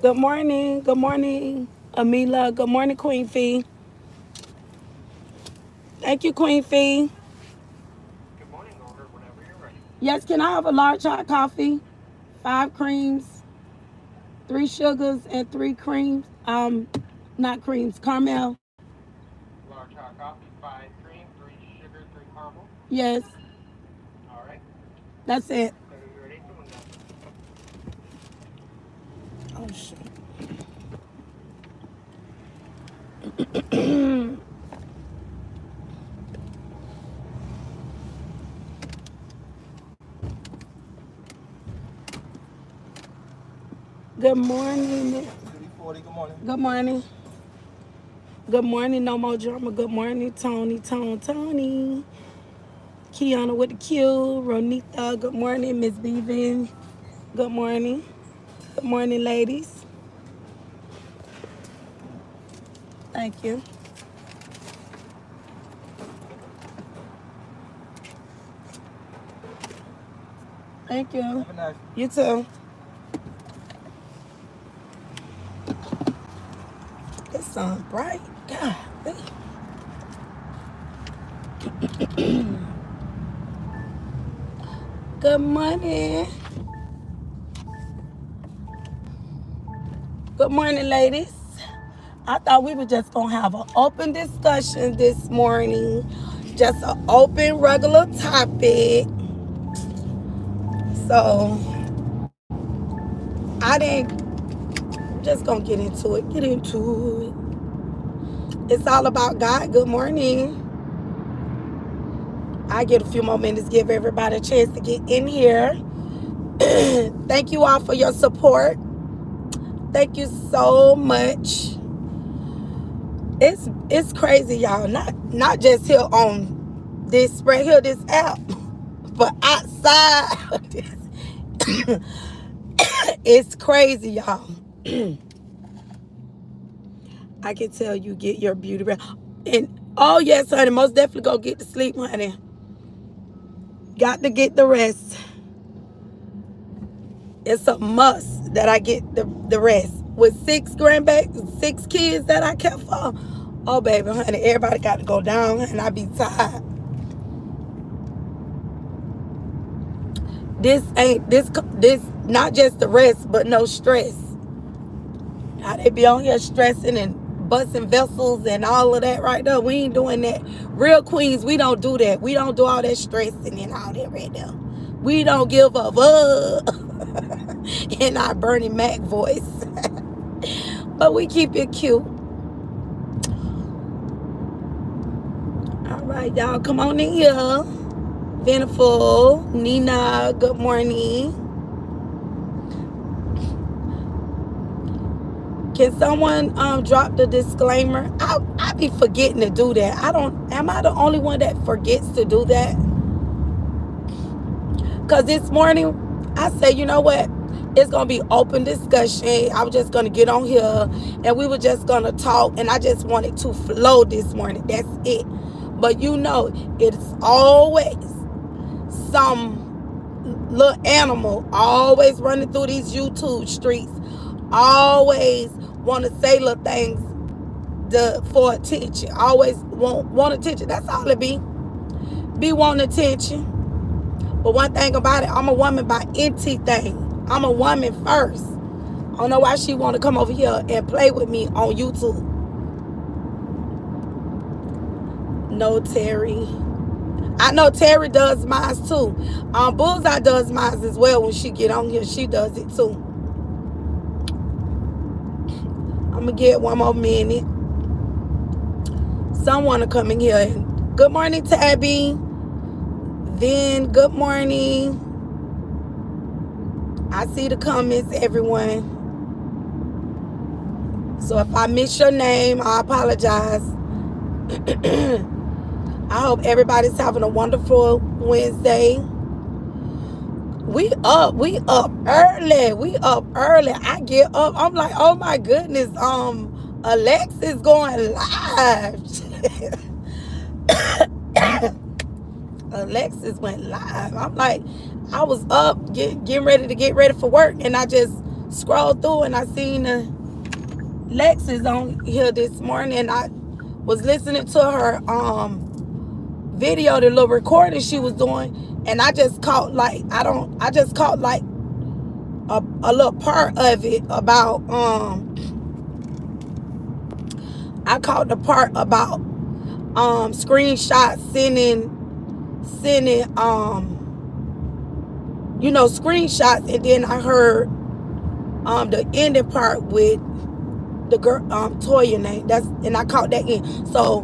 Good morning. Good morning, Amila. Good morning, Queen Fee. Thank you, Queen Fee. Good morning, order whenever you're ready. Yes, can I have a large hot coffee? 5 creams, 3 sugars, and 3 creams. Not creams, caramel. Large hot coffee, 5 cream, 3 sugar, 3 caramel. Yes, All right. that's it. Whenever you're ready for window. Oh shit. Good morning. 340, good morning. Good morning. Good morning. No more drama. Good morning, Tony. Kiana with the Q. Ronita. Good morning, Miss Bevan. Good morning. Good morning, ladies. Thank you. Thank you. Have a nice. You too. This sun bright. God. Good morning. Good morning, ladies. I thought we were just going to have an open discussion this morning. Just an open, regular topic. So, I didn't, just going to get into it. Get into it. It's all about God. Good morning. I get a few more minutes, give everybody a chance to get in here. Thank you all for your support. Thank you so much. It's crazy, y'all. Not just here on this right here, this app, but outside of this. It's crazy, y'all. I can tell you get your beauty rest. And oh yes, honey, most definitely go get to sleep, honey. Got to get the rest. It's a must that I get the rest. With 6 kids that I kept for. Oh baby, honey, everybody got to go down and I be tired. This not just the rest, but no stress. How they be on here stressing and busting vessels and all of that right there. We ain't doing that. Real queens, we don't do that. We don't do all that stressing and all that right there. We don't give up in our Bernie Mac voice. But we keep it cute. All right, y'all, come on in here. Veniful, Nina, good morning. Can someone drop the disclaimer? I be forgetting to do that. Am I the only one that forgets to do that? Because this morning, I said, you know what? It's going to be open discussion. I was just going to get on here and we were just going to talk. And I just wanted to flow this morning. That's it. But you know, it's always some little animal always running through these YouTube streets. Always want to say little things for attention. Always want attention. That's all it be. Be wanting attention. But one thing about it, I'm a woman by anything. I'm a woman first. I don't know why she want to come over here and play with me on YouTube. No, Terry. I know Terry does mine too. Bullseye does mine as well. When she get on here, she does it too. I'm going to get one more minute. Someone to come in here. Good morning, Tabby. Then, good morning. I see the comments, everyone. So if I miss your name, I apologize. I hope everybody's having a wonderful Wednesday. We up early. I get up. I'm like, oh my goodness. Alexis going live. Alexis went live. I'm like, I was up getting ready to get ready for work, and I just scrolled through and I seen Lexus on here this morning, and I was listening to her video, the little recording she was doing, and I just caught like I just caught like a little part of it about I caught the part about screenshots sending screenshots, and then I heard the ending part with the girl Toya name. And I caught that in. So,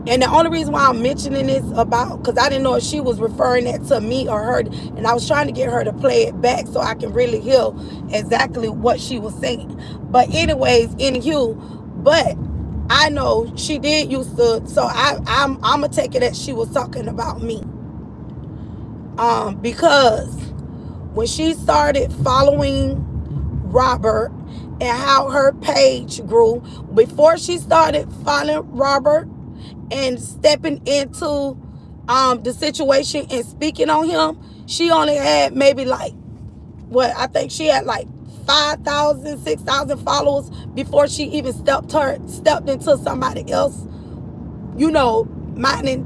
and the only reason why I'm mentioning this about, because I didn't know if she was referring that to me or her, and I was trying to get her to play it back so I can really hear exactly what she was saying. But anyways, anywho, but I know she did used to, so I'm gonna take it that she was talking about me. Because when she started following Robert and how her page grew, before she started following Robert and stepping into the situation and speaking on him, she only had maybe like, I think she had like 5,000, 6,000 followers before she even stepped into somebody else, minding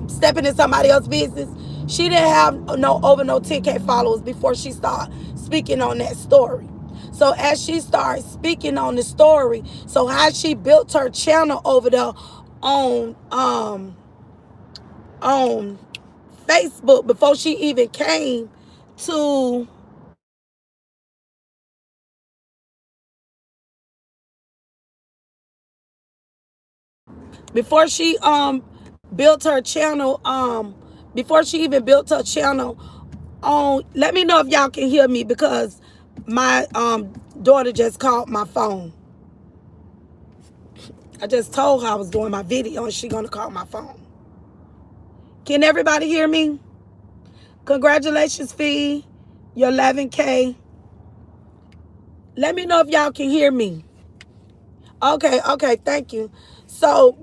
stepping in somebody else's business. She didn't have no 10K followers before she started speaking on that story. So as she started speaking on the story, so how she built her channel over there on Facebook before she even came to before she built her channel before she even built her channel on, let me know if y'all can hear me, because my daughter just called my phone. I just told her I was doing my video and she gonna call my phone. Can everybody hear me? Congratulations, Fee. You're 11K. Let me know if y'all can hear me. Okay, thank you. So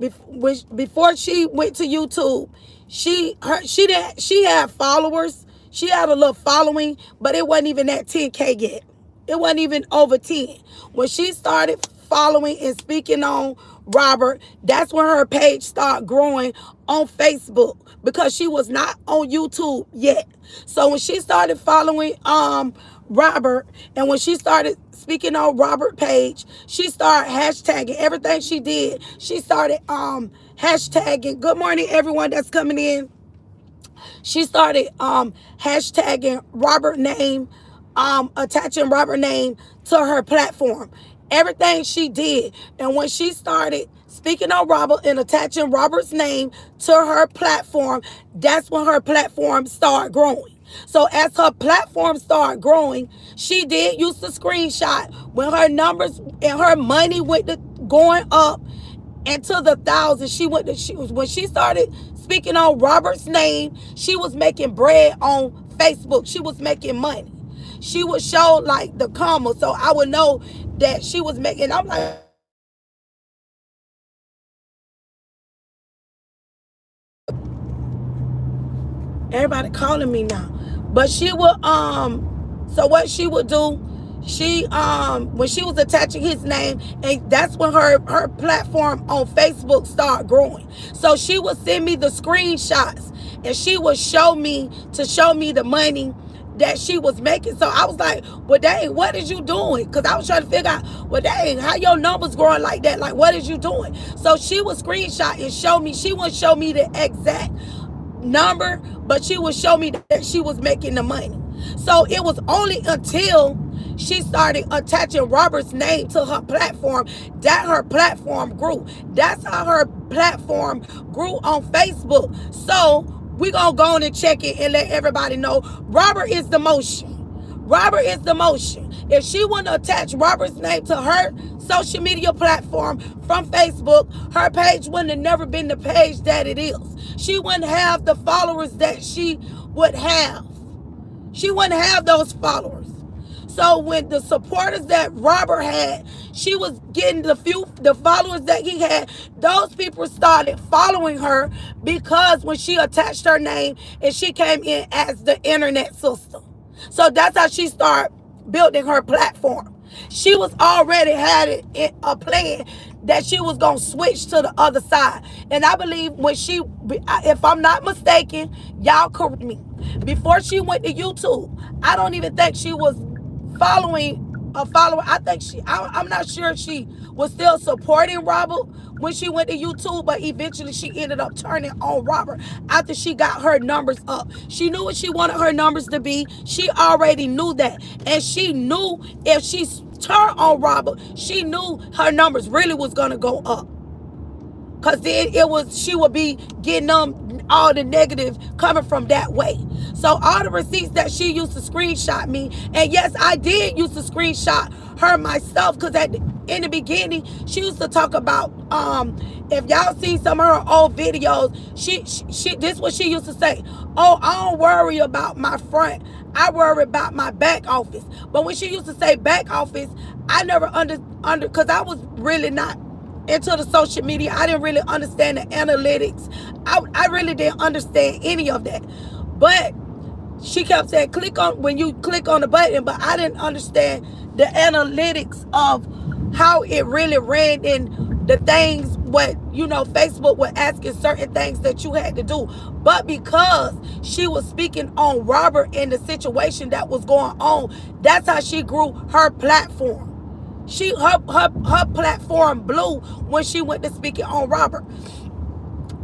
before she went to YouTube, she had followers. She had a little following, but it wasn't even at 10K yet. It wasn't even over 10. When she started following and speaking on Robert, that's when her page started growing on Facebook, because she was not on YouTube yet. So when she started following Robert, and when she started speaking on Robert page, she started hashtagging everything she did. She started hashtagging, good morning everyone that's coming in. She started hashtagging Robert name, attaching Robert name to her platform. Everything she did. And when she started speaking on Robert and attaching Robert's name to her platform, that's when her platform started growing. So as her platform started growing, she did use the screenshot when her numbers and her money went to going up into the thousands. When she started speaking on Robert's name, she was making bread on Facebook. She was making money. She would show like the comma, so I would know that she was making. I'm like, everybody calling me now. But she would so what she would do, she when she was attaching his name, and that's when her platform on Facebook started growing. So she would send me the screenshots and she would show me the money that she was making. So I was like, well dang, what is you doing? Because I was trying to figure out, well dang, how your numbers growing like that? Like, what is you doing? So she would screenshot and show me. She wouldn't show me the exact number, but she would show me that she was making the money. So it was only until she started attaching Robert's name to her platform that her platform grew. That's how her platform grew on Facebook. So we gonna go on and check it and let everybody know Robert is the motion. Robert is the motion. If she wouldn't attach Robert's name to her social media platform from Facebook, her page wouldn't have never been the page that it is. She wouldn't have the followers that she would have. She wouldn't have those followers. So when the supporters that Robert had, she was getting the followers that he had. Those people started following her because when she attached her name and she came in as the internet sister. So that's how she started building her platform. She was already had it in a plan that she was gonna switch to the other side. And I believe when she, if I'm not mistaken, y'all correct me. Before she went to YouTube, I don't even think she was following a follower. I think I'm not sure if she was still supporting Robert when she went to YouTube, but eventually she ended up turning on Robert after she got her numbers up. She knew what she wanted her numbers to be. She already knew that. And she knew if she turned on Robert, she knew her numbers really was going to go up. Cause then she would be getting all the negative coming from that way. So all the receipts that she used to screenshot me, and yes, I did used to screenshot her myself. Cause in the beginning, she used to talk about if y'all see some of her old videos, she this is what she used to say. Oh, I don't worry about my front. I worry about my back office. But when she used to say back office, I never under because I was really not into the social media. I didn't really understand the analytics. I really didn't understand any of that. But she kept saying click on when you click on the button, but I didn't understand the analytics of how it really ran in the things what Facebook was asking certain things that you had to do. But because she was speaking on Robert and the situation that was going on, that's how she grew her platform. Her platform blew when she went to speaking on Robert.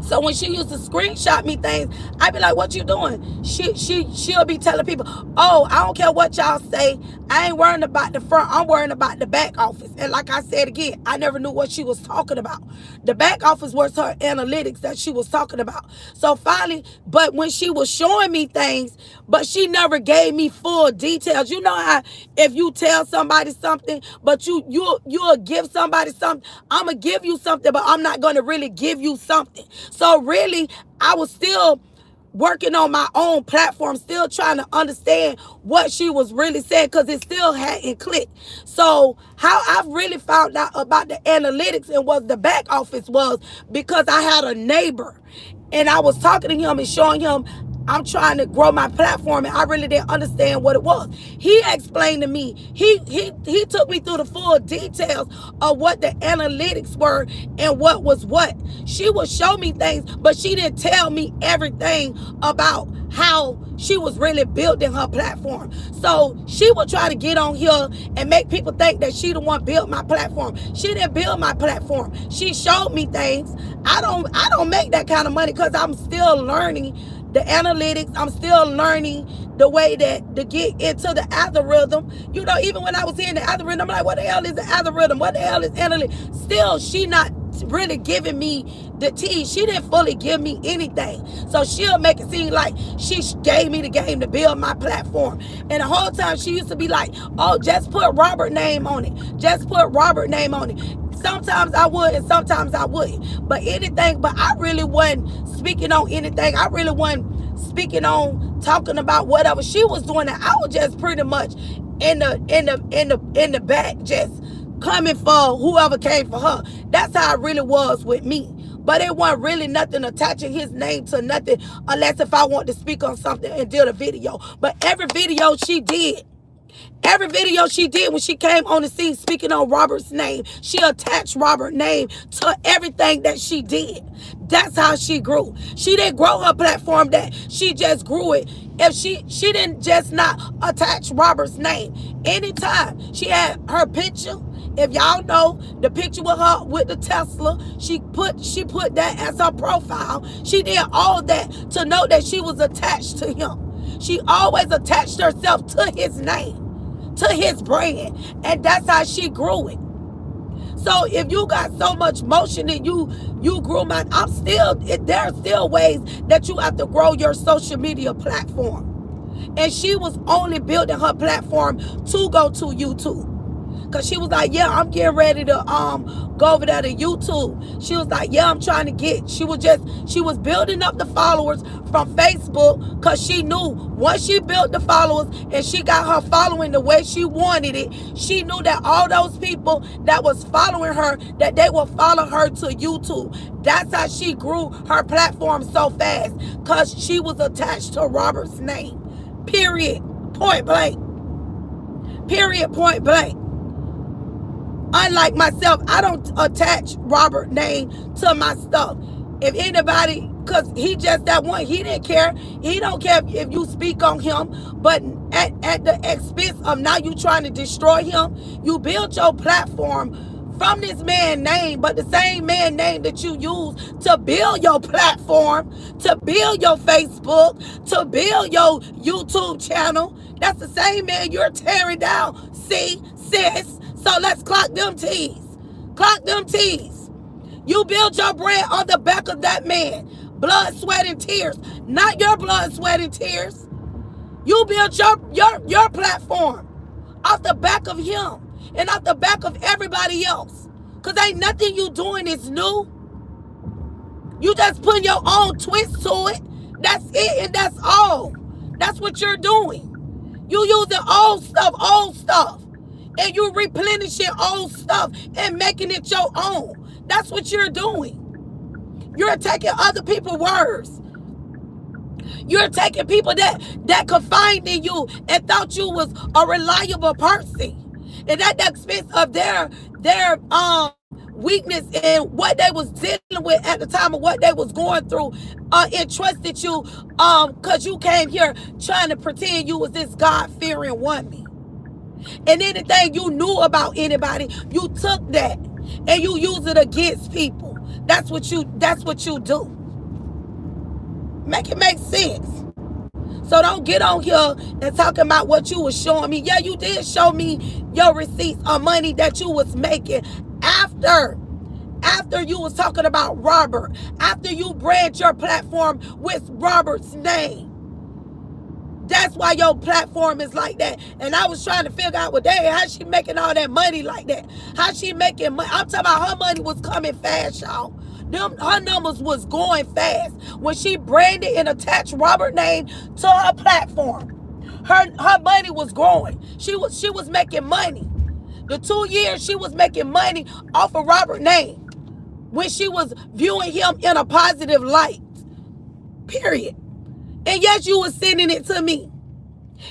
So when she used to screenshot me things, I'd be like, "What you doing?" She'll be telling people, "Oh, I don't care what y'all say. I ain't worrying about the front. I'm worrying about the back office." And like I said again, I never knew what she was talking about. The back office was her analytics that she was talking about. So finally, but when she was showing me things, but she never gave me full details. You know how if you tell somebody something, but you'll give somebody something. I'm gonna give you something, but I'm not gonna really give you something. So really, I was still working on my own platform, still trying to understand what she was really saying because it still hadn't clicked. So how I really found out about the analytics and what the back office was because I had a neighbor and I was talking to him and showing him I'm trying to grow my platform and I really didn't understand what it was. He explained to me, he took me through the full details of what the analytics were and what was what. She would show me things, but she didn't tell me everything about how she was really building her platform. So she would try to get on here and make people think that she the one built my platform. She didn't build my platform. She showed me things. I don't make that kind of money because I'm still learning the analytics. I'm still learning the way that to get into the algorithm. Even when I was hearing the algorithm, I'm like, what the hell is the algorithm? What the hell is analytics? Still, she not really giving me the tea. She didn't fully give me anything. So she'll make it seem like she gave me the game to build my platform. And the whole time she used to be like, oh, just put Robert name on it. Just put Robert name on it. Sometimes I would and sometimes I wouldn't. But I really wasn't speaking on anything. I really wasn't speaking on talking about whatever she was doing. I was just pretty much in the back, just coming for whoever came for her. That's how it really was with me. But it wasn't really nothing attaching his name to nothing unless if I want to speak on something and do a video. But every video she did when she came on the scene speaking on Robert's name, she attached Robert's name to everything that she did. That's how she grew. She didn't grow her platform that she just grew it. If she didn't just not attach Robert's name. Anytime she had her picture, if y'all know the picture with her with the Tesla, she put that as her profile. She did all that to know that she was attached to him. She always attached herself to his name, to his brand, and that's how she grew it. So if you got so much motion and you grew mine, there are still ways that you have to grow your social media platform. And she was only building her platform to go to YouTube. Cause she was like, yeah, I'm getting ready to go over there to YouTube. She was like, yeah, I'm trying to get. She was building up the followers from Facebook, cause she knew once she built the followers and she got her following the way she wanted it, she knew that all those people that was following her, that they would follow her to YouTube. That's how she grew her platform so fast, cause she was attached to Robert's name. Period. Point blank. Period, point blank. Unlike myself, I don't attach Robert name to my stuff. If anybody, because he just that one, he didn't care. He don't care if you speak on him, but at the expense of now you trying to destroy him. You build your platform from this man's name, but the same man name that you use to build your platform, to build your Facebook, to build your YouTube channel, that's the same man you're tearing down. See, sis? So let's clock them T's. Clock them T's. You build your brand on the back of that man. Blood, sweat, and tears. Not your blood, sweat, and tears. You built your platform off the back of him and off the back of everybody else. Because ain't nothing you doing is new. You just putting your own twist to it. That's it and that's all. That's what you're doing. You using old stuff. And you replenishing old stuff and making it your own. That's what you're doing. You're taking other people's words. You're taking people that confided in you and thought you was a reliable person. And at the expense of their weakness and what they was dealing with at the time of what they was going through, entrusted you because you came here trying to pretend you was this God-fearing woman. And anything you knew about anybody, you took that and you use it against people. That's what you do. Make it make sense. So don't get on here and talking about what you was showing me. Yeah, you did show me your receipts on money that you was making after you was talking about Robert, after you brand your platform with Robert's name. That's why your platform is like that. And I was trying to figure out, well, dang, how she making all that money like that? How she making money? I'm talking about her money was coming fast, y'all. Her numbers was going fast. When she branded and attached Robert's name to her platform, her money was growing. She was making money. The 2 years she was making money off of Robert's name when she was viewing him in a positive light. Period. And yes, you was sending it to me.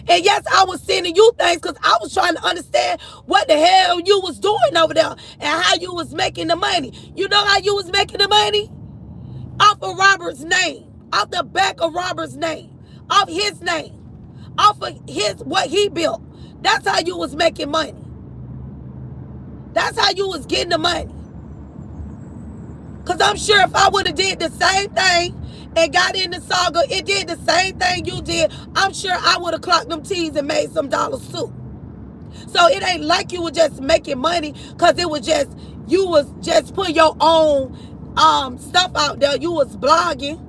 And yes, I was sending you things because I was trying to understand what the hell you was doing over there and how you was making the money. You know how you was making the money? Off of Robert's name. Off the back of Robert's name. Off his name. Off of what he built. That's how you was making money. That's how you was getting the money. Because I'm sure if I would have did the same thing and got in the saga, it did the same thing you did, I'm sure I would have clocked them T's and made some dollars too. So it ain't like you were just making money because it was just, you was just putting your own stuff out there. You was blogging.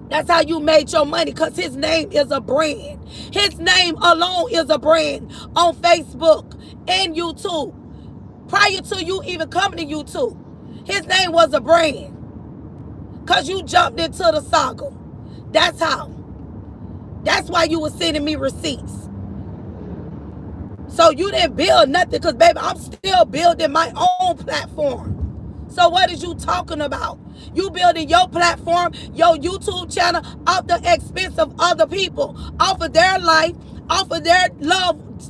That's how you made your money because his name is a brand. His name alone is a brand on Facebook and YouTube. Prior to you even coming to YouTube, his name was a brand. Because you jumped into the saga. That's how. That's why you were sending me receipts. So you didn't build nothing because, baby, I'm still building my own platform. So what is you talking about? You building your platform, your YouTube channel, off the expense of other people, off of their life, off of their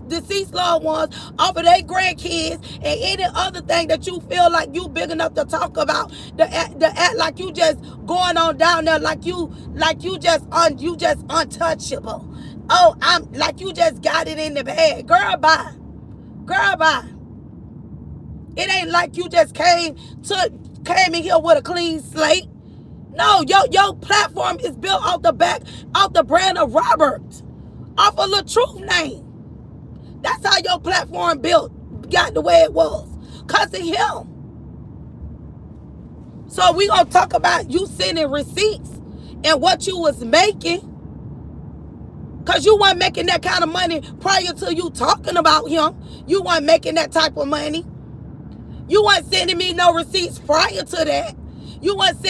deceased loved ones, off of their grandkids, and any other thing that you feel like you big enough to talk about. The act like you just going on down there like you just untouchable. Oh, I'm like you just got it in the bag. Girl, bye. Girl, bye. It ain't like you just came in here with a clean slate. No, your platform is built off the brand of Robert, off of LaTruth name. That's how your platform got the way it was, cause of him. So we gonna talk about you sending receipts and what you was making, cause you weren't making that kind of money prior to you talking about him. You weren't making that type of money. You weren't sending me no receipts prior to that. You weren't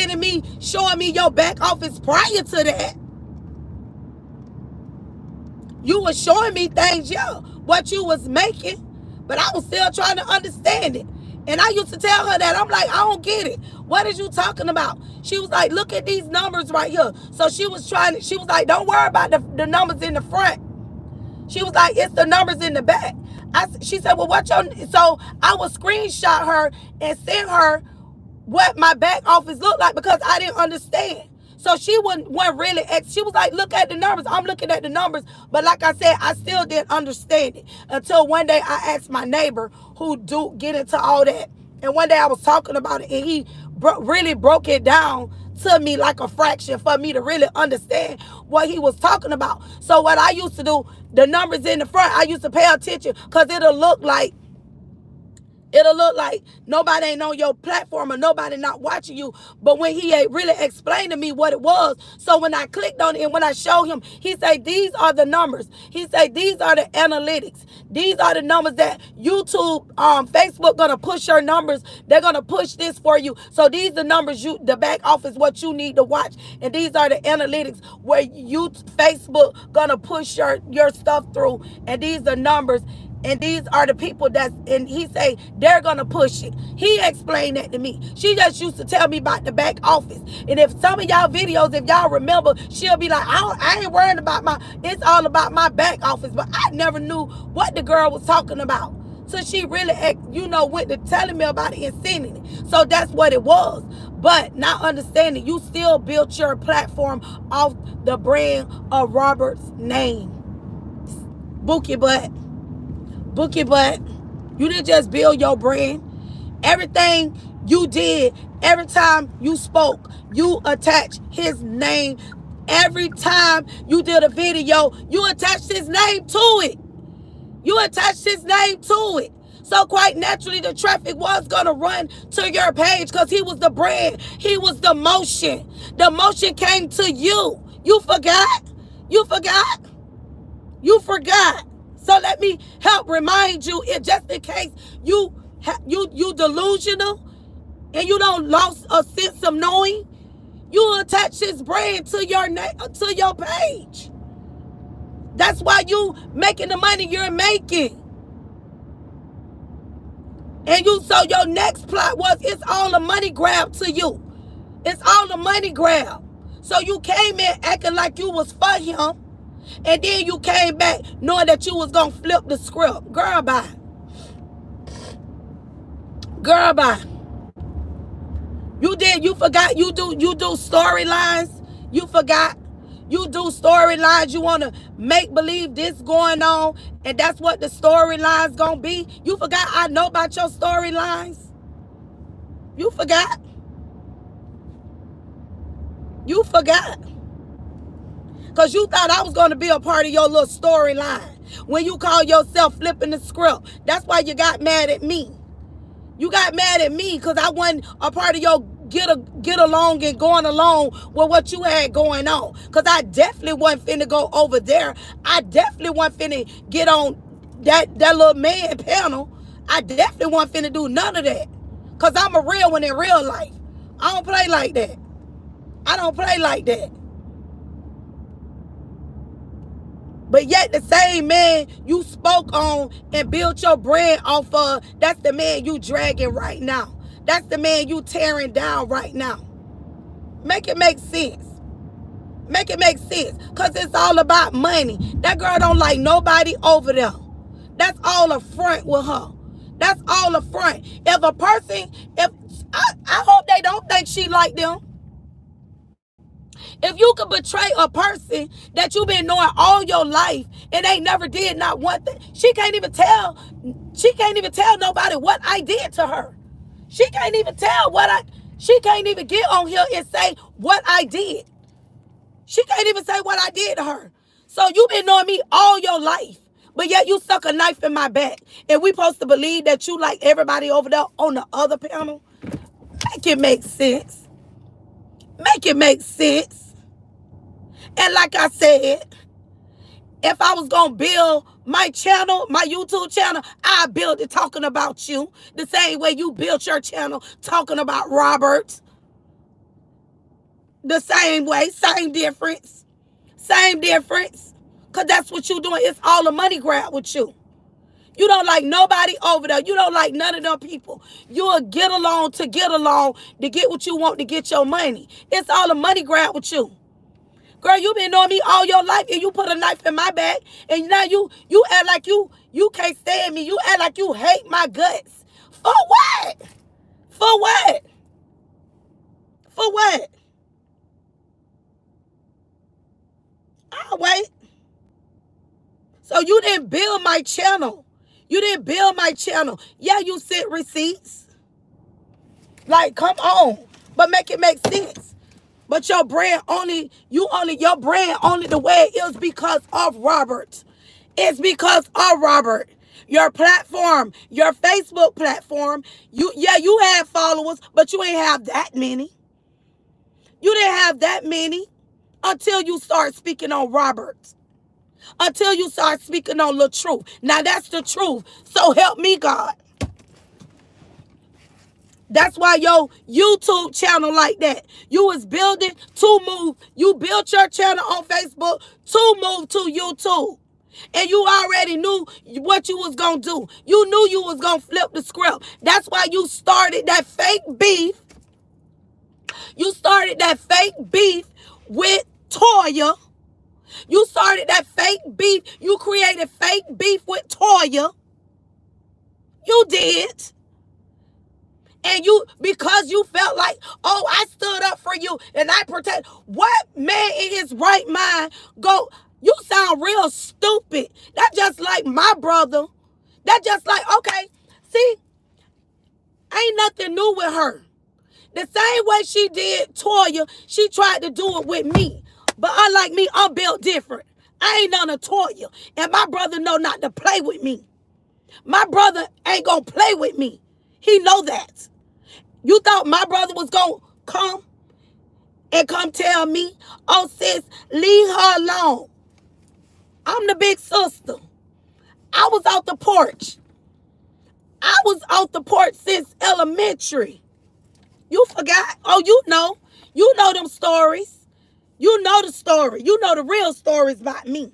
showing me your back office prior to that. You were showing me things, what you was making, but I was still trying to understand it. And I used to tell her that. I'm like, I don't get it. What is you talking about? She was like, look at these numbers right here. So she was like, don't worry about the numbers in the front. She was like, it's the numbers in the back. She said, well, what your... So I would screenshot her and send her what my back office looked like because I didn't understand. So she wasn't really... She was like, look at the numbers. I'm looking at the numbers. But like I said, I still didn't understand it until one day I asked my neighbor who do get into all that. And one day I was talking about it and he really broke it down to me like a fraction for me to really understand what he was talking about. So what I used to do, the numbers in the front, I used to pay attention because it'll look like nobody ain't on your platform or nobody not watching you. But when he really explained to me what it was, so when I clicked on it and when I showed him, he said, these are the numbers. He said, these are the analytics. These are the numbers that YouTube, Facebook gonna push your numbers. They're gonna push this for you. So these are the numbers, the back office, what you need to watch. And these are the analytics where Facebook gonna push your stuff through. And these are numbers. And these are the people and he say they're gonna push it. He explained that to me. She just used to tell me about the back office. And if some of y'all videos, if y'all remember, she'll be like, I ain't worrying about it's all about my back office. But I never knew what the girl was talking about. So she really, went to telling me about it and sending it. So that's what it was. But not understanding, you still built your platform off the brand of Robert's name. Bookie Butt. Bookie Butt. You didn't just build your brand. Everything you did, every time you spoke, you attached his name. Every time you did a video, you attached his name to it. You attached his name to it. So quite naturally, the traffic was going to run to your page because he was the brand. He was the motion. The motion came to you. You forgot. You forgot. You forgot. So let me help remind you, just in case you delusional and you don't lost a sense of knowing, you attach his brand to your page. That's why you making the money you're making. And so your next plot was, it's all a money grab to you. It's all a money grab. So you came in acting like you was for him. And then you came back knowing that you was going to flip the script. Girl, bye. Girl, bye. You forgot you do storylines. You forgot. You do storylines. You want to make believe this going on. And that's what the storyline's going to be. You forgot I know about your storylines. You forgot. You forgot. Because you thought I was going to be a part of your little storyline. When you call yourself flipping the script. That's why you got mad at me. You got mad at me because I wasn't a part of your get along and going along with what you had going on. Because I definitely wasn't finna go over there. I definitely wasn't finna get on that little man panel. I definitely wasn't finna do none of that. Because I'm a real one in real life. I don't play like that. I don't play like that. But yet the same man you spoke on and built your brand off of, that's the man you dragging right now. That's the man you tearing down right now. Make it make sense. Make it make sense. Because it's all about money. That girl don't like nobody over there. That's all a front with her. That's all a front. If a person, I hope they don't think she like them. If you could betray a person that you've been knowing all your life and they never did not one thing, she can't even tell nobody what I did to her. She can't even she can't even get on here and say what I did. She can't even say what I did to her. So you've been knowing me all your life, but yet you stuck a knife in my back. And we supposed to believe that you like everybody over there on the other panel? Make it make sense. Make it make sense. And like I said, if I was going to build my channel, my YouTube channel, I build it talking about you. The same way you built your channel talking about Robert. The same way, same difference. Same difference. Because that's what you're doing. It's all a money grab with you. You don't like nobody over there. You don't like none of them people. You'll get along to get what you want to get your money. It's all a money grab with you. Girl, you been knowing me all your life and you put a knife in my back and now you act like you can't stand me. You act like you hate my guts. For what? For what? For what? I'll wait. So you didn't build my channel. You didn't build my channel. Yeah, you sent receipts. Like, come on. But make it make sense. But your brand your brand only the way it is because of Robert. It's because of Robert. Your platform, your Facebook platform, you had followers, but you ain't have that many. You didn't have that many until you start speaking on Robert. Until you start speaking on the truth. Now that's the truth. So help me, God. That's why your YouTube channel like that. You was building to move. You built your channel on Facebook to move to YouTube. And you already knew what you was going to do. You knew you was going to flip the script. That's why you started that fake beef. You started that fake beef with Toya. You started that fake beef. You created fake beef with Toya. You did. And you, because you felt like, oh, I stood up for you and I protect. What man in his right mind go, you sound real stupid. That's just like my brother. That's just like, okay, see, ain't nothing new with her. The same way she did Toya, she tried to do it with me. But unlike me, I'm built different. I ain't none of Toya. And my brother know not to play with me. My brother ain't gonna play with me. He know that. You thought my brother was going to come tell me, oh, sis, leave her alone. I'm the big sister. I was out the porch. I was out the porch since elementary. You forgot? Oh, you know. You know them stories. You know the story. You know the real stories about me.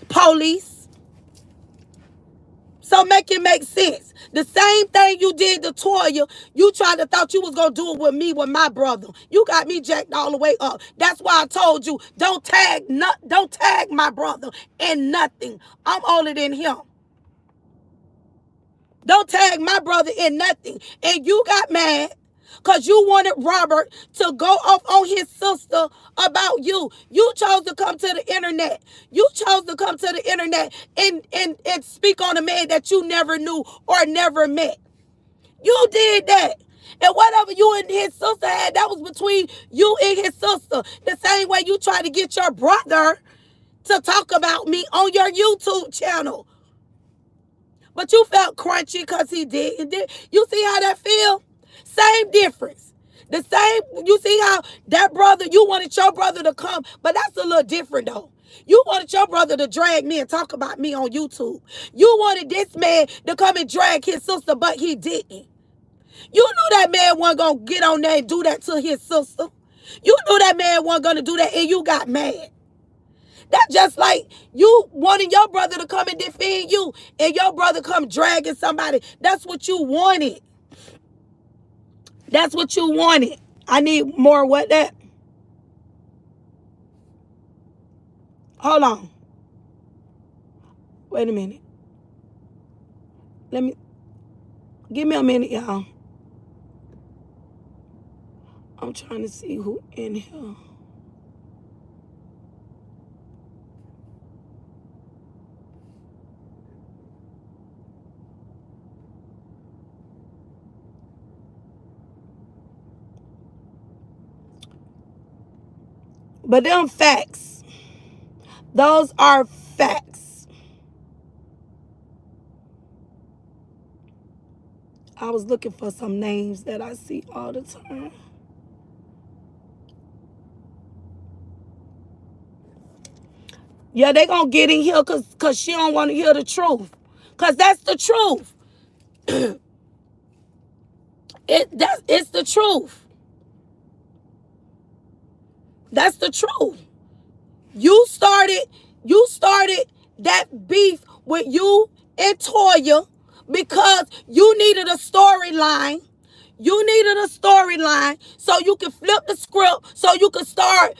Police. So make it make sense. The same thing you did to Toya, you tried to thought you was going to do it with me, with my brother. You got me jacked all the way up. That's why I told you, don't tag my brother in nothing. I'm older than him. Don't tag my brother in nothing. And you got mad because you wanted Robert to go off on his sister about you. You chose to come to the internet. You chose to come to the internet and speak on a man that you never knew or never met. You did that. And whatever you and his sister had, that was between you and his sister. The same way you tried to get your brother to talk about me on your YouTube channel. But you felt crunchy because he did. You see how that feel? Same difference. The same, you see how that brother, you wanted your brother to come, but that's a little different though. You wanted your brother to drag me and talk about me on YouTube. You wanted this man to come and drag his sister, but he didn't. You knew that man wasn't going to get on there and do that to his sister. You knew that man wasn't going to do that and you got mad. That's just like you wanting your brother to come and defend you and your brother come dragging somebody. That's what you wanted. That's what you wanted. I need more what that? Hold on. Wait a minute. Give me a minute, y'all. I'm trying to see who in here. But them facts. Those are facts. I was looking for some names that I see all the time. Yeah, they gonna get in here cause she don't want to hear the truth. Cause that's the truth. It's the truth. That's the truth. You started that beef with you and Toya because you needed a storyline. You needed a storyline so you can flip the script, so you could start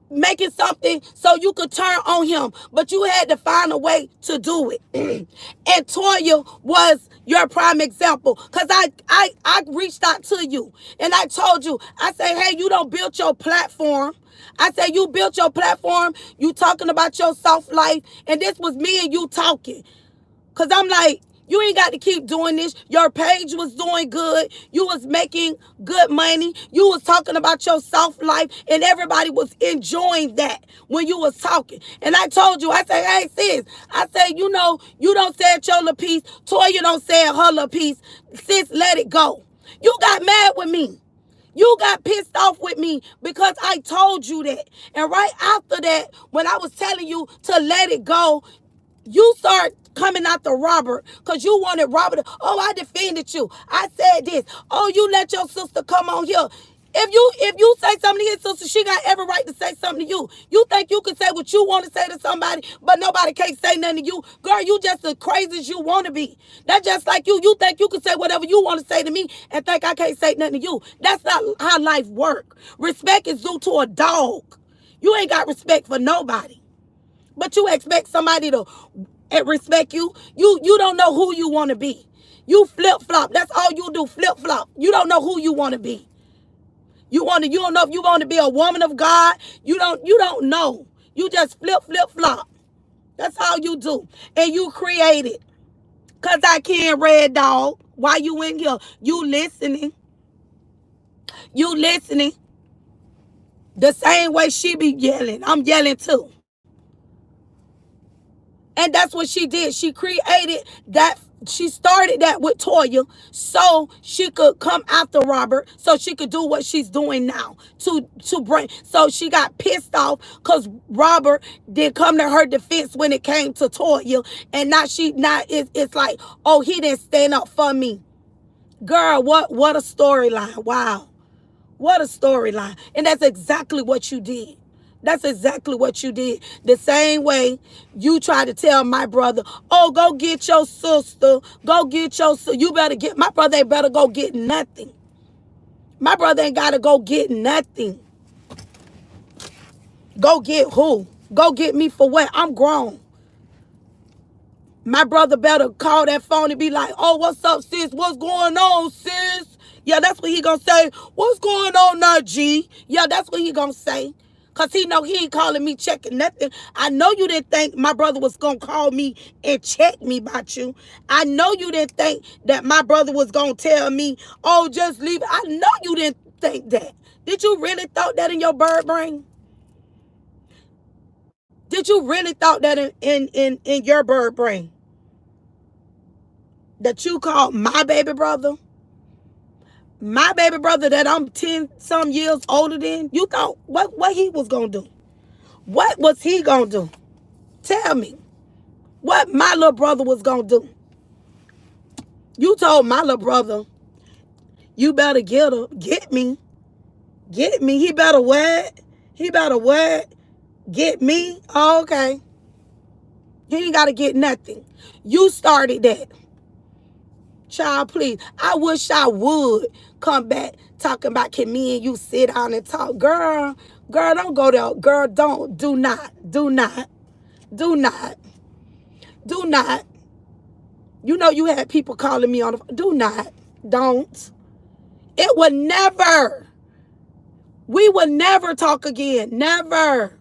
making something so you could turn on him. But you had to find a way to do it. And Toya was your prime example. Because I reached out to you and I told you, I say, hey, you don't build your platform. I say, you built your platform. You talking about your soft life. And this was me and you talking. Because I'm like, you ain't got to keep doing this. Your page was doing good. You was making good money. You was talking about your soft life. And everybody was enjoying that when you was talking. And I told you, I said, hey, sis. I said, you know, you don't say it your little piece. Toya don't say it her little piece. Sis, let it go. You got mad with me. You got pissed off with me because I told you that. And right after that, when I was telling you to let it go, you start coming after Robert because you wanted Robert to, oh, I defended you. I said this. Oh, you let your sister come on here. If you say something to his sister, she got every right to say something to you. You think you can say what you want to say to somebody, but nobody can't say nothing to you. Girl, you just as crazy as you want to be. That's just like you. You think you can say whatever you want to say to me and think I can't say nothing to you. That's not how life works. Respect is due to a dog. You ain't got respect for nobody. But you expect somebody to respect you. You don't know who you want to be. You flip flop. That's all you do. Flip flop. You don't know who you want to be. You don't know if you want to be a woman of God. You don't know. You just flip flop. That's all you do. And you create it. Cause I can't, red dog. Why you in here? You listening. You listening. The same way she be yelling. I'm yelling too. And that's what she did. She created that. She started that with Toya so she could come after Robert, so she could do what she's doing now to bring. So she got pissed off because Robert didn't come to her defense when it came to Toya, and now it's like, oh, he didn't stand up for me. Girl, what a storyline. Wow. What a storyline. And that's exactly what you did. That's exactly what you did. The same way you tried to tell my brother, oh, go get your sister. Go get your sister. You better get, my brother ain't better go get nothing. My brother ain't got to go get nothing. Go get who? Go get me for what? I'm grown. My brother better call that phone and be like, oh, what's up, sis? What's going on, sis? Yeah, that's what he gonna say. What's going on now, G? Yeah, that's what he gonna say. Because he know he ain't calling me checking nothing. I know you didn't think my brother was gonna call me and check me about you. I know you didn't think that my brother was gonna tell me, oh, just leave it. I know you didn't think that. Did you really thought that in your bird brain? Did you really thought that in your bird brain? That you called my baby brother? My baby brother that I'm 10 some years older than? You thought what he was gonna do? What was he gonna do? Tell me. What my little brother was gonna do? You told my little brother, you better get her. Get me. Get me. He better what? He better what? Get me? Oh, okay. He ain't gotta get nothing. You started that. Child, please. I wish I would come back talking about can me and you sit down and talk. Girl, don't go there. Girl, don't. Do not. Do not. Do not. Do not. You know you had people calling me on the phone. Do not. Don't. It would never. We would never talk again. Never.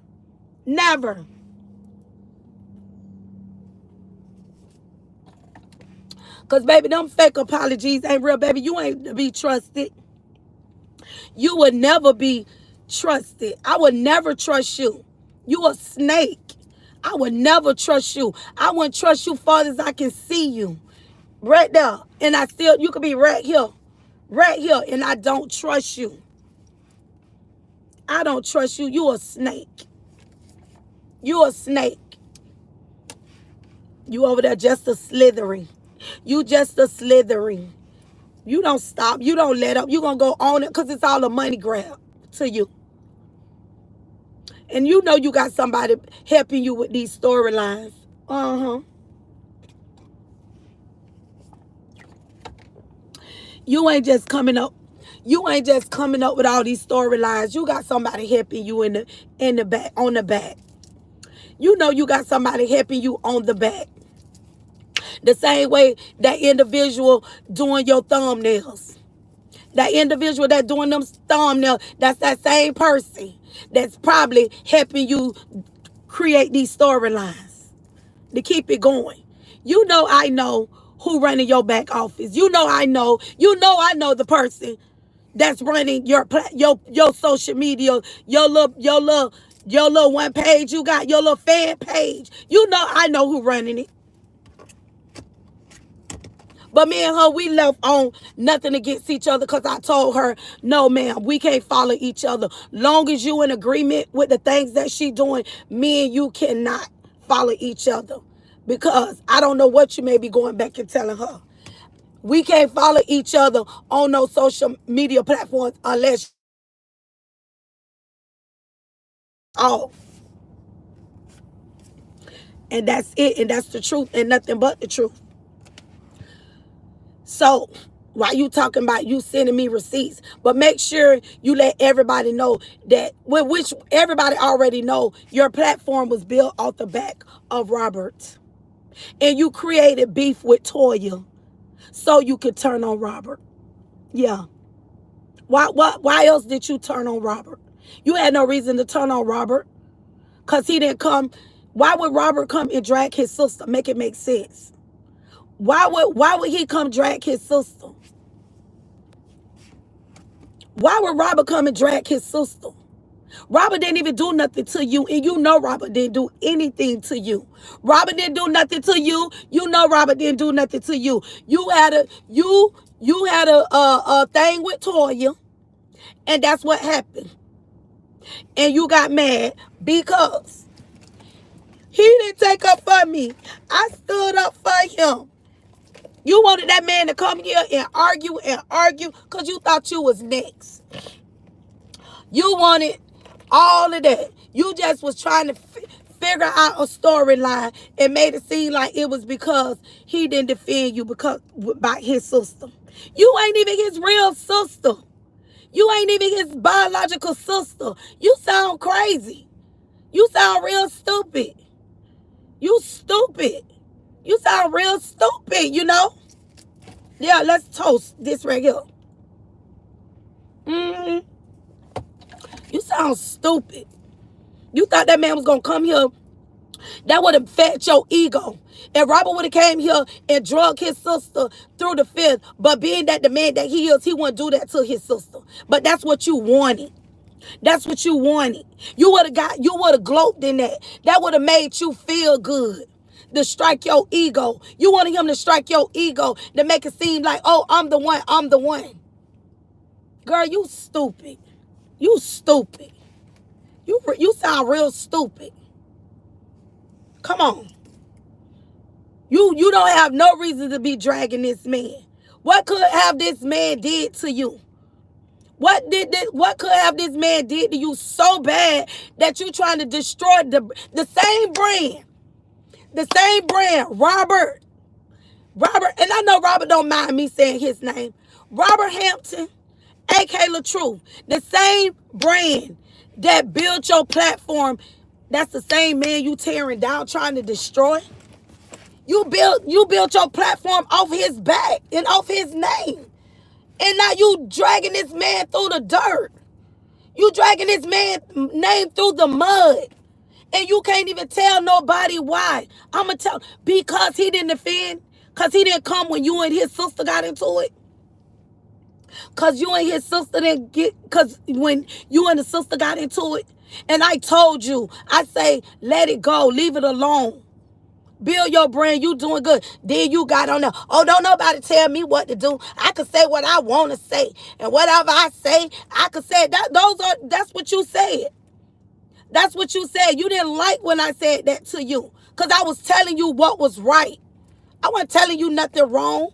Never. Because, baby, them fake apologies ain't real, baby. You ain't to be trusted. You would never be trusted. I would never trust you. You a snake. I would never trust you. I wouldn't trust you far as I can see you. Right there. And I still, you could be right here. Right here. And I don't trust you. I don't trust you. You a snake. You a snake. You over there just a slithering. You just a slithering. You don't stop. You don't let up. You going to go on it because it's all a money grab to you. And you know you got somebody helping you with these storylines. Uh-huh. You ain't just coming up You ain't just coming up with all these storylines. You got somebody helping you in the back, on the back. You know you got somebody helping you on the back. The same way that individual doing your thumbnails. That individual that doing them thumbnails, that's that same person that's probably helping you create these storylines to keep it going. You know I know who running your back office. I know the person that's running your social media, your little one page you got, your little fan page. You know I know who running it. But me and her, we left on nothing against each other because I told her, no, ma'am, we can't follow each other. Long as you in agreement with the things that she doing, me and you cannot follow each other. Because I don't know what you may be going back and telling her. We can't follow each other on no social media platforms unless all. And that's it. And that's the truth and nothing but the truth. So while you talking about you sending me receipts, but make sure you let everybody know that, which everybody already know, your platform was built off the back of Robert. And you created beef with Toya so you could turn on Robert. Yeah. Why else did you turn on Robert? You had no reason to turn on Robert because he didn't come. Why would Robert come and drag his sister? Make it make sense. Why would he come drag his sister? Why would Robert come and drag his sister? Robert didn't even do nothing to you, and you know Robert didn't do anything to you. Robert didn't do nothing to you. You know Robert didn't do nothing to you. You had a thing with Toya, and that's what happened. And you got mad because he didn't take up for me. I stood up for him. You wanted that man to come here and argue because you thought you was next. You wanted all of that. You just was trying to figure out a storyline and made it seem like it was because he didn't defend you because by his sister. You ain't even his real sister. You ain't even his biological sister. You sound crazy. You sound real stupid. You stupid. You sound real stupid, you know? Yeah, let's toast this right here. Mm-hmm. You sound stupid. You thought that man was going to come here. That would have fed your ego. And Robert would have came here and drug his sister through the fifth. But being that the man that he is, he wouldn't do that to his sister. But that's what you wanted. That's what you wanted. You would have gloated in that. That would have made you feel good. To strike your ego. You wanted him to strike your ego to make it seem like, oh, I'm the one. I'm the one. Girl, you stupid. You stupid. You sound real stupid. Come on. You don't have no reason to be dragging this man. What could have this man did to you? What could have this man did to you so bad that you trying to destroy the same brand? The same brand, Robert, and I know Robert don't mind me saying his name. Robert Hampton, A.K. LaTruth, the same brand that built your platform, that's the same man you tearing down, trying to destroy. You built your platform off his back and off his name. And now you dragging this man through the dirt. You dragging this man's name through the mud. And you can't even tell nobody why. I'm going to tell, because he didn't defend, because he didn't come when you and his sister got into it. Because you and his sister didn't get, because when you and the sister got into it, and I told you, I say, let it go, leave it alone. Build your brand, you doing good. Then you got on there, oh, don't nobody tell me what to do. I can say what I want to say. And whatever I say, I can say, that's what you said. That's what you said. You didn't like when I said that to you. Because I was telling you what was right. I wasn't telling you nothing wrong.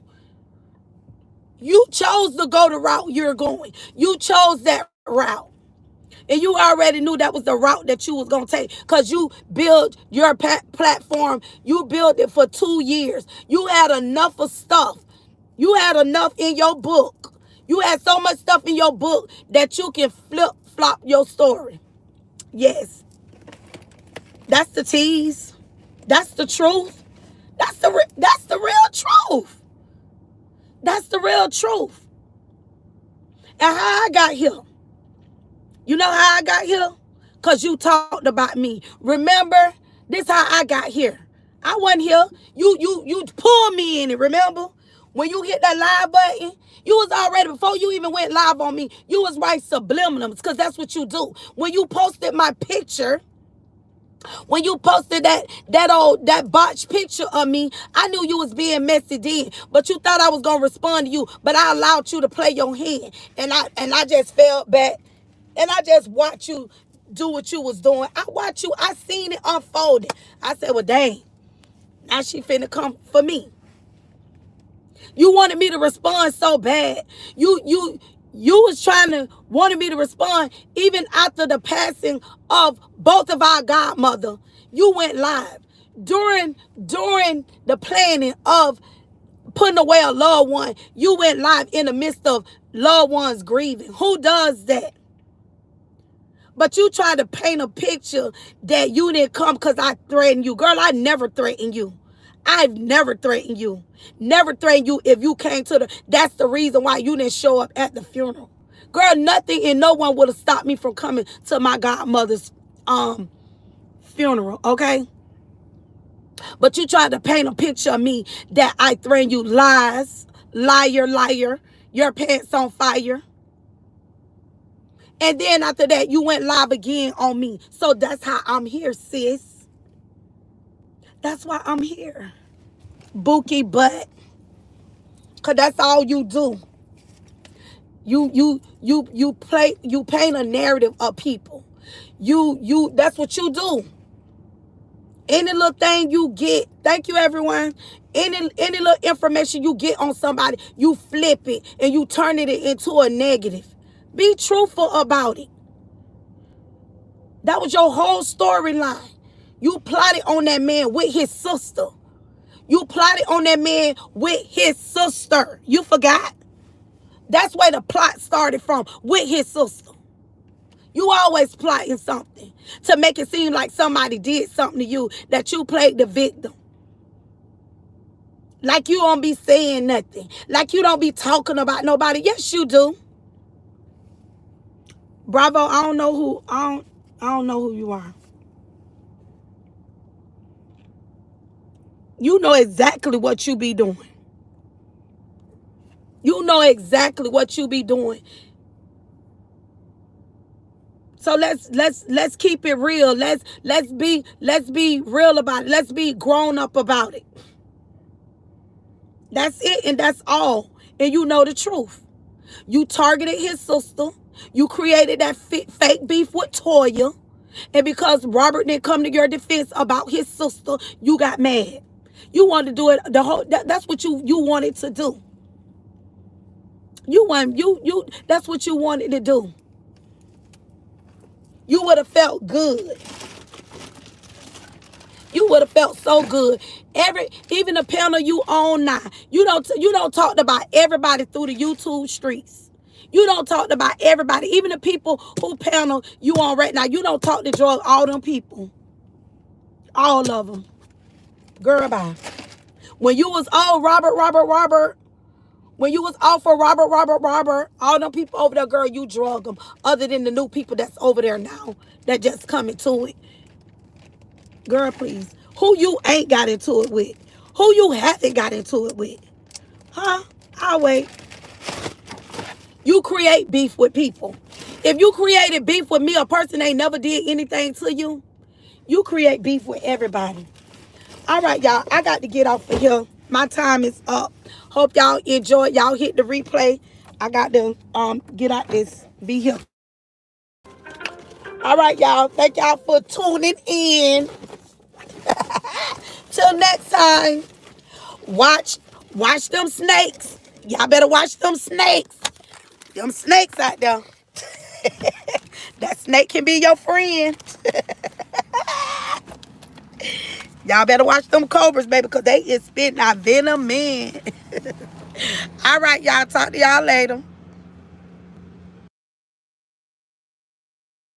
You chose to go the route you're going. You chose that route. And you already knew that was the route that you was going to take. Because you built your platform. You built it for 2 years. You had enough of stuff. You had enough in your book. You had so much stuff in your book that you can flip flop your story. Yes. That's the tease. That's the truth. That's the real truth. That's the real truth. And how I got here. You know how I got here? Because you talked about me. Remember? This how I got here. I wasn't here. You pulled me in it, remember? When you hit that live button, you was already, before you even went live on me, you was right subliminals, because that's what you do. When you posted my picture, when you posted that botched picture of me, I knew you was being messy then. But you thought I was gonna respond to you. But I allowed you to play your hand. And I just felt back. And I just watched you do what you was doing. I watched you, I seen it unfolding. I said, well, dang, now she finna come for me. You wanted me to respond so bad. You was trying to wanted me to respond even after the passing of both of our godmother. You went live during the planning of putting away a loved one. You went live in the midst of loved ones grieving. Who does that? But you tried to paint a picture that you didn't come because I threatened you. Girl, I never threatened you. I've never threatened you. Never threatened you if you came to the... That's the reason why you didn't show up at the funeral. Girl, nothing and no one would have stopped me from coming to my godmother's funeral, okay? But you tried to paint a picture of me that I threatened you. Lies. Liar, liar. Your pants on fire. And then after that, you went live again on me. So that's how I'm here, sis. That's why I'm here. Bookie butt. Cause that's all you do. You paint a narrative of people. That's what you do. Any little thing you get, thank you everyone. Any little information you get on somebody, you flip it and you turn it into a negative. Be truthful about it. That was your whole storyline. You plotted on that man with his sister. You plotted on that man with his sister. You forgot? That's where the plot started from, with his sister. You always plotting something to make it seem like somebody did something to you, that you played the victim. Like you don't be saying nothing. Like you don't be talking about nobody. Yes, you do. Bravo, I don't know who you are. You know exactly what you be doing. You know exactly what you be doing. So let's keep it real. Let's be real about it. Let's be grown up about it. That's it, and that's all. And you know the truth. You targeted his sister. You created that fake beef with Toya. And because Robert didn't come to your defense about his sister, you got mad. You wanted to do it the whole. That's what you wanted to do. That's what you wanted to do. You would have felt good. You would have felt so good. Even the panel you own now, you don't talk about everybody through the YouTube streets. You don't talk about everybody, even the people who panel you on right now. You don't talk to drug all them people, all of them. Girl, bye. When you was all Robert, when you was all for Robert, all them people over there, girl, you drug them. Other than the new people that's over there now that just coming to it. Girl, please. Who you ain't got into it with? Who you haven't got into it with? Huh? I'll wait. You create beef with people. If you created beef with me, a person ain't never did anything to you, you create beef with everybody. All right, y'all. I got to get off of here. My time is up. Hope y'all enjoyed. Y'all hit the replay. I got to get out this vehicle. All right, y'all. Thank y'all for tuning in. Till next time. Watch them snakes. Y'all better watch them snakes. Them snakes out there. That snake can be your friend. Y'all better watch them cobras, baby, because they is spitting out venom, man. All right, y'all. Talk to y'all later.